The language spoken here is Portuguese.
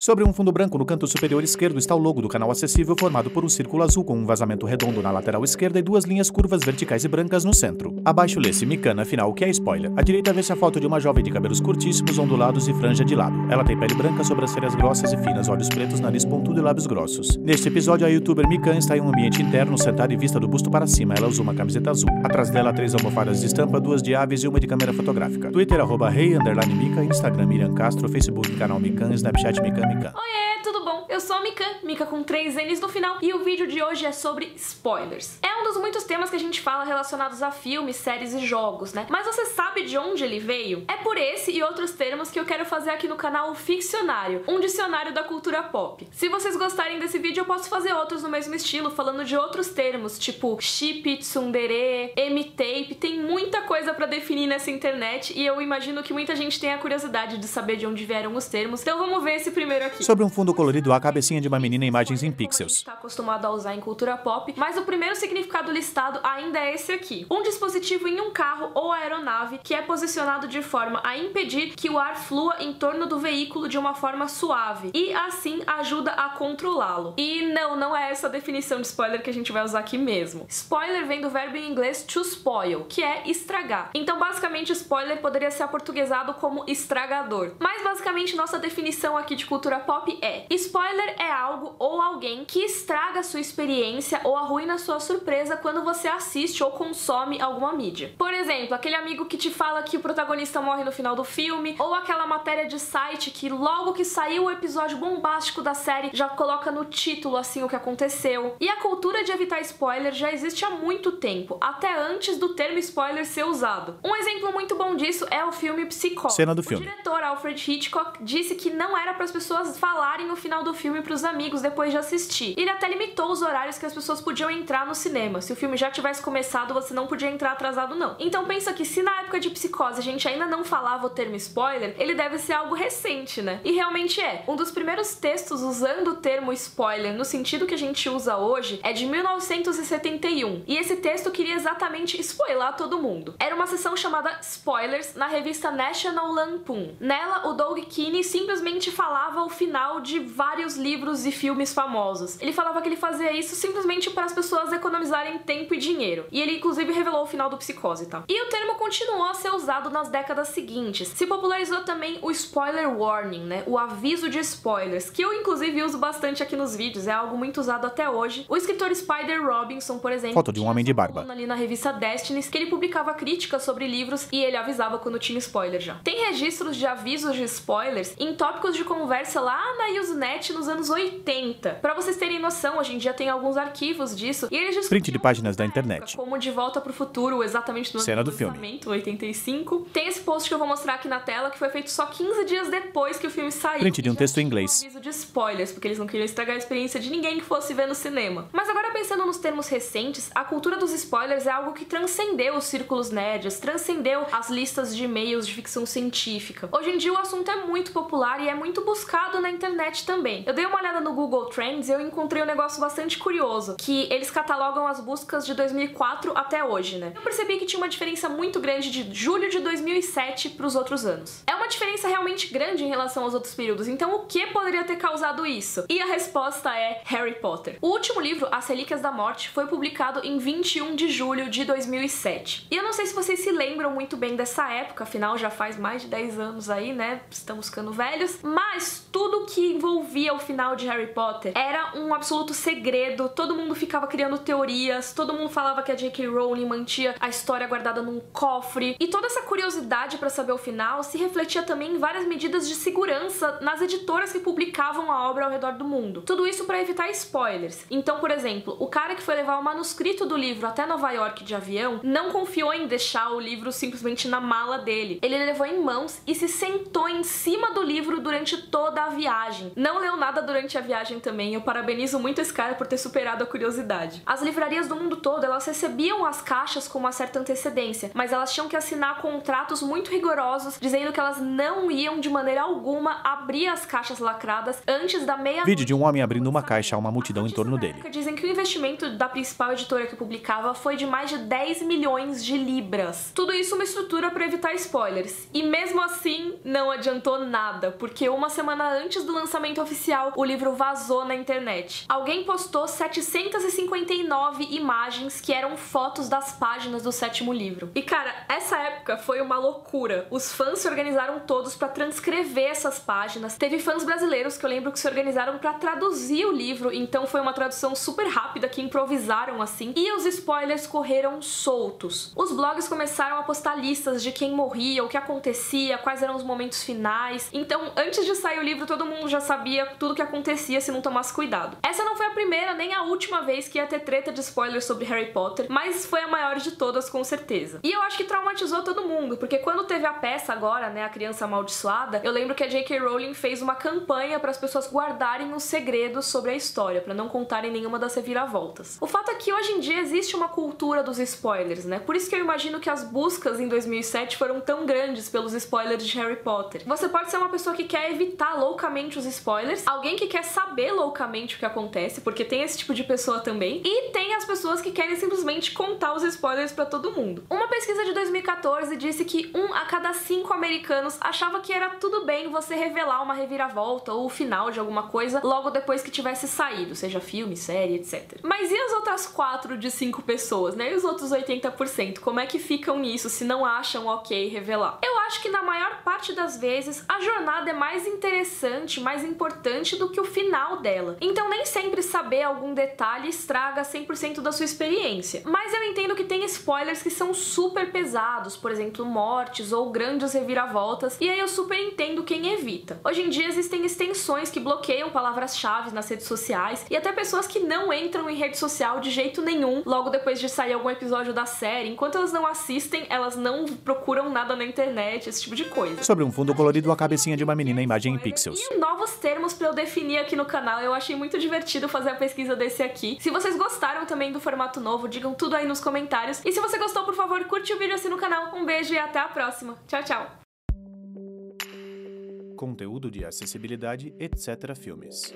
Sobre um fundo branco no canto superior esquerdo está o logo do canal acessível formado por um círculo azul com um vazamento redondo na lateral esquerda e duas linhas curvas verticais e brancas no centro. Abaixo lê-se Mikan, afinal, que é spoiler. À direita vê-se a foto de uma jovem de cabelos curtíssimos, ondulados e franja de lado. Ela tem pele branca, sobrancelhas grossas e finas, olhos pretos, nariz pontudo e lábios grossos. Neste episódio, a youtuber Mikan está em um ambiente interno, sentada e vista do busto para cima. Ela usa uma camiseta azul. Atrás dela, 3 almofadas de estampa, 2 de aves e uma de câmera fotográfica. Twitter, @rei_Mika, Instagram, Miriam Castro, Facebook, canal Mikan, Snapchat, Mikan. Oiê, tudo bom? Eu sou a Mika com 3 N's no final, e o vídeo de hoje é sobre spoilers. É um dos muitos temas que a gente fala relacionados a filmes, séries e jogos, né? Mas você sabe de onde ele veio? É por esse e outros termos que eu quero fazer aqui no canal o Ficcionário, um dicionário da cultura pop. Se vocês gostarem desse vídeo, eu posso fazer outros no mesmo estilo, falando de outros termos, tipo chip, tsundere, M-tape, tem muita coisa pra definir nessa internet e eu imagino que muita gente tenha curiosidade de saber de onde vieram os termos, então vamos ver esse primeiro aqui. Sobre um fundo colorido, a cabecinha de uma menina e imagens em pixels. Está acostumado a usar em cultura pop, mas o primeiro significado listado ainda é esse aqui. Um dispositivo em um carro ou aeronave que é posicionado de forma a impedir que o ar flua em torno do veículo de uma forma suave e assim ajuda a controlá-lo. E não é essa a definição de spoiler que a gente vai usar aqui mesmo. Spoiler vem do verbo em inglês to spoil, que é estragar. Então basicamente spoiler poderia ser aportuguesado como estragador. Mas basicamente nossa definição aqui de cultura pop é: spoiler é algo ou alguém que estraga sua experiência ou arruína sua surpresa quando você assiste ou consome alguma mídia. Por exemplo, aquele amigo que te fala que o protagonista morre no final do filme, ou aquela matéria de site que logo que saiu o episódio bombástico da série já coloca no título assim o que aconteceu. E a cultura de evitar spoiler já existe há muito tempo, até antes do termo spoiler ser usado. Um exemplo muito bom disso é o filme Psicose. Cena do filme. O diretor Alfred Hitchcock disse que não era para as pessoas falarem o final do filme para os amigos depois de assistir. Ele até limitou os horários que as pessoas podiam entrar no cinema. Se o filme já tivesse começado, você não podia entrar atrasado não. Então pensa que se na época de Psicose a gente ainda não falava o termo spoiler, ele deve ser algo recente, né? E realmente é. Um dos primeiros textos usando o termo spoiler no sentido que a gente usa hoje é de 1971. E esse texto queria exatamente spoiler todo mundo. Era uma seção chamada Spoilers na revista National Lampoon. Nela, o Doug Kinney simplesmente falava o final de vários livros e filmes famosos. Ele falava que ele fazia isso simplesmente para as pessoas economizarem tempo e dinheiro. E ele inclusive revelou o final do Psicose, tá? E o termo continuou a ser usado nas décadas seguintes. Se popularizou também o spoiler warning, né? O aviso de spoilers, que eu inclusive uso bastante aqui nos vídeos, é algo muito usado até hoje. O escritor Spider Robinson, por exemplo, foto de um homem de barba, ali na revista Destiny, que ele publicava críticas sobre livros e ele avisava quando tinha spoiler já. Tem registros de avisos de spoilers em tópicos de conversa lá na Usenet nos anos 80. Pra vocês terem noção, hoje em dia tem alguns arquivos disso e eles print de páginas da internet, como De Volta pro Futuro, exatamente no cena ano do filme, 85. Tem esse post que eu vou mostrar aqui na tela que foi feito só 15 dias depois que o filme saiu. Print de um texto em inglês. Um aviso de spoilers, porque eles não queriam estragar a experiência de ninguém que fosse ver no cinema. Mas agora pensando nos termos recentes, a cultura dos spoilers é algo que transcendeu os círculos nerds, transcendeu as listas de e-mails de ficção científica. Hoje em dia o assunto é muito popular e é muito buscado na internet também. Eu dei uma olhada no Google Trends e eu encontrei um negócio bastante curioso, que eles catalogam as buscas de 2004 até hoje, né? Eu percebi que tinha uma diferença muito grande de julho de 2007 para os outros anos. É uma diferença realmente grande em relação aos outros períodos, então o que poderia ter causado isso? E a resposta é Harry Potter. O último livro, As Relíquias da Morte, foi publicado em 21 de julho de 2007. E eu não sei se vocês se lembram muito bem dessa época, afinal já faz mais de 10 anos aí, né? Estamos ficando velhos, mas tudo que envolvia o final de Harry Potter era um absoluto segredo, todo mundo ficava criando teorias, todo mundo falava que a J.K. Rowling mantinha a história guardada num cofre, e toda essa curiosidade para saber o final se refletia também em várias medidas de segurança nas editoras que publicavam a obra ao redor do mundo. Tudo isso para evitar spoilers. Então, por exemplo, o cara que foi levar o manuscrito do livro até Nova York de avião não confiou em deixar o livro simplesmente na mala dele. Ele levou em mãos e se sentou em cima do livro durante toda a viagem. Não leu nada durante a viagem também. Eu parabenizo muito esse cara por ter superado a curiosidade. As livrarias do mundo todo, elas recebiam as caixas com uma certa antecedência, mas elas tinham que assinar contratos muito rigorosos dizendo que elas não iam de maneira alguma abrir as caixas lacradas antes da meia-noite. Vídeo de um homem abrindo uma caixa a uma multidão em torno dele. Dizem que o investimento da principal editora que publicava foi de mais de 10 milhões de libras. Tudo isso uma estrutura para evitar spoilers. E mesmo assim, não adiantou nada, porque uma semana antes do lançamento oficial, o livro vazou na internet. Alguém postou 759 imagens que eram fotos das páginas do 7º livro. E cara, essa época foi uma loucura. Os fãs se organizaram todos para transcrever essas páginas. Teve fãs brasileiros que eu lembro que se organizaram para traduzir o livro, então foi uma tradução super rápida que improvisaram assim. E os spoilers correram soltos. Os blogs começaram a postar listas de quem morria, o que acontecia, quais eram os momentos finais. Então, antes de sair o livro, todo mundo já sabia tudo o que acontecia se não tomasse cuidado. Essa não foi a primeira nem a última vez que ia ter treta de spoilers sobre Harry Potter, mas foi a maior de todas, com certeza. E eu acho que traumatizou todo mundo, porque quando teve a peça agora, né, A Criança Amaldiçoada, eu lembro que a J.K. Rowling fez uma campanha para as pessoas guardarem os segredos sobre a história, para não contarem nenhuma das reviravoltas. O fato é que hoje em dia existe uma cultura dos spoilers, né? Por isso que eu imagino que as buscas em 2007 foram tão grandes pelos spoilers de Harry Potter. Você pode ser uma pessoa que quer evitar loucamente os spoilers, alguém que quer saber loucamente o que acontece, porque tem esse tipo de pessoa também, e tem as pessoas que querem simplesmente contar os spoilers pra todo mundo. Uma pesquisa de 2014 disse que 1 a cada 5 americanos achava que era tudo bem você revelar uma reviravolta ou o final de alguma coisa logo depois que tivesse saído, seja filme, série, etc. Mas e as outras 4 de 5 pessoas, né? E os outros 80%? Como é que ficam nisso se não acham ok revelar? Eu acho que na maior parte das vezes a jornada é mais interessante, mais importante do que o final dela. Então nem sempre saber algum detalhe estraga 100% da sua experiência. Mas eu entendo que tem spoilers que são super pesados, por exemplo, mortes ou grandes reviravoltas, e aí eu super entendo quem evita. Hoje em dia existem extensões que bloqueiam palavras-chave nas redes sociais, e até pessoas que não entram em rede social de jeito nenhum logo depois de sair algum episódio da série. Enquanto elas não assistem, elas não procuram nada na internet, esse tipo de coisa. Sobre um fundo colorido, a cabecinha de uma menina em imagem em pixels. E novos termos pra eu definir aqui no canal. Eu achei muito divertido fazer a pesquisa desse aqui. Se vocês gostaram também do formato novo, digam tudo aí nos comentários. E se você gostou, por favor, curte o vídeo, assina o canal. Um beijo e até a próxima. Tchau, tchau. Conteúdo de acessibilidade, etc. filmes.